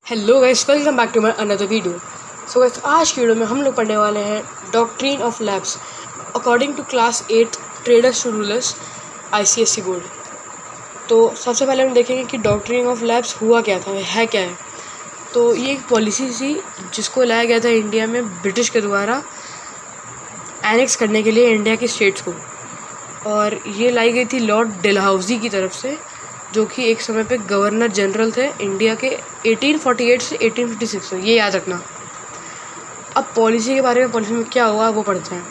Hello guys, welcome back to my another video. So guys, आज की video में हम लोग पढ़ने वाले हैं doctrine of lapse according to class 8 traders to rulers ICSE board. तो सबसे पहले हम देखेंगे कि डॉक्ट्रिन ऑफ लैब्स हुआ क्या था, है क्या है। तो ये एक पॉलिसी थी जिसको लाया गया था इंडिया में ब्रिटिश के द्वारा एनेक्स करने के लिए इंडिया की स्टेट्स को, और ये लाई गई थी लॉर्ड डेलहाउजी की तरफ से, जो कि एक समय पे गवर्नर जनरल थे इंडिया के 1848 से 1856 में, ये याद रखना। अब पॉलिसी के बारे में, पॉलिसी में क्या हुआ वो पढ़ते हैं।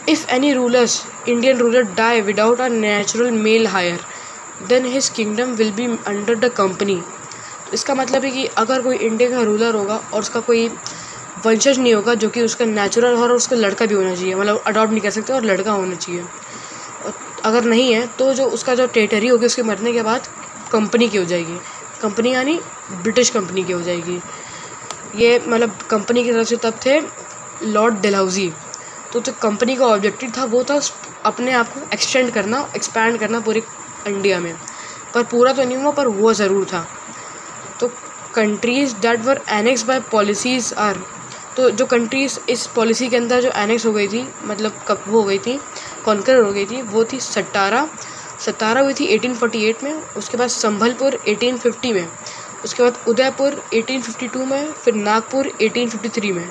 If any rulers Indian ruler die without a natural male heir then his kingdom will be under the company. तो इसका मतलब है कि अगर कोई इंडिया का रूलर होगा और उसका कोई वंशज नहीं होगा जो कि उसका नेचुरल हो और उसका लड़का भी होना चाहिए, मतलब अडॉप्ट नहीं कर सकते, और लड़का होना चाहिए। अगर नहीं है तो जो उसका जो टेरिटरी होगी उसके मरने के बाद कंपनी की हो जाएगी। कंपनी यानी ब्रिटिश कंपनी की हो जाएगी। ये मतलब कंपनी की तरफ से तब थे लॉर्ड डेलहाउजी। तो जो कंपनी का ऑब्जेक्टिव था वो था अपने आप को एक्सपैंड करना पूरे इंडिया में, पर पूरा तो नहीं हुआ, पर हुआ ज़रूर था। तो countries that were annex by policies are, तो जो कंट्रीज़ इस पॉलिसी के अंदर जो एनेक्स हो गई थी, मतलब कब वो हो गई थी, कॉन्कर हो गई थी, वो थी सतारा हुई थी 1848 में। उसके बाद संभलपुर 1850 में, उसके बाद उदयपुर 1852 में, फिर नागपुर 1853 में,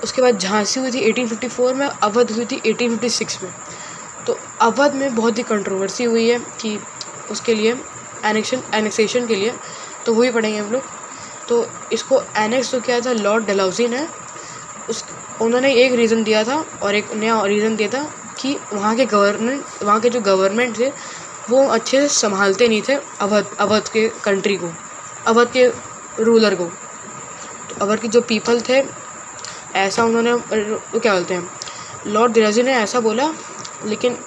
उसके बाद झांसी हुई थी 1854 में, अवध हुई थी 1856 में। तो अवध में बहुत ही कंट्रोवर्सी हुई है कि उसके लिए एनेक्सेशन के लिए, तो वही पढ़ेंगे हम लोग। तो इसको एनेक्स तो किया था लॉर्ड डेलहाउजी ने। उन्होंने एक रीज़न दिया था और एक नया रीज़न दिया था कि वहाँ के जो गवर्नमेंट थे वो अच्छे से संभालते नहीं थे अवध के कंट्री को, अवध के रूलर को। तो अवध के जो पीपल थे, ऐसा उन्होंने, वो क्या बोलते हैं, लॉर्ड डेलहाउजी ने ऐसा बोला, लेकिन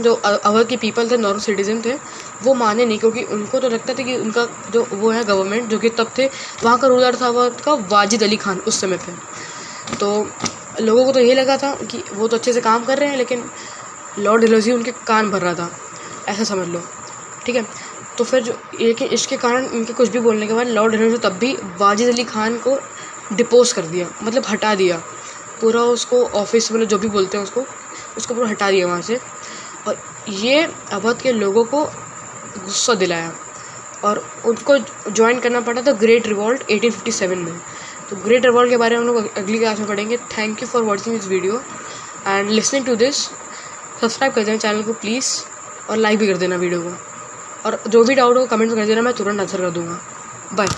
जो अवध के पीपल थे, नॉर्मल सिटीजन थे, वो माने नहीं, क्योंकि उनको तो लगता था कि उनका जो वो है गवर्नमेंट, जो कि तब थे वहाँ का रूलर था अवध का वाजिद अली खान उस समय पे। तो लोगों को तो ये लगा था कि वो तो अच्छे से काम कर रहे हैं, लेकिन लॉर्ड डेलहाउजी उनके कान भर रहा था, ऐसा समझ लो, ठीक है। तो फिर लेकिन इसके कारण, इनके कुछ भी बोलने के बाद लॉर्ड डेलहाउजी तब भी वाजिद अली खान को डिपोज कर दिया, मतलब हटा दिया पूरा, उसको ऑफिस, मतलब जो भी बोलते हैं उसको पूरा हटा दिया वहाँ से। और ये अवध के लोगों को गुस्सा दिलाया और उनको ज्वाइन करना पड़ा था ग्रेट रिवॉल्ट 1857 में। तो ग्रेट रिवॉल्ट के बारे में हम लोग अगली क्लास में पढ़ेंगे। Thank you for watching this video and listening to this. Subscribe कर देना चैनल को प्लीज़, और लाइक भी कर देना वीडियो को, और जो भी डाउट हो कमेंट में कर देना, मैं तुरंत आंसर कर दूँगा। बाय।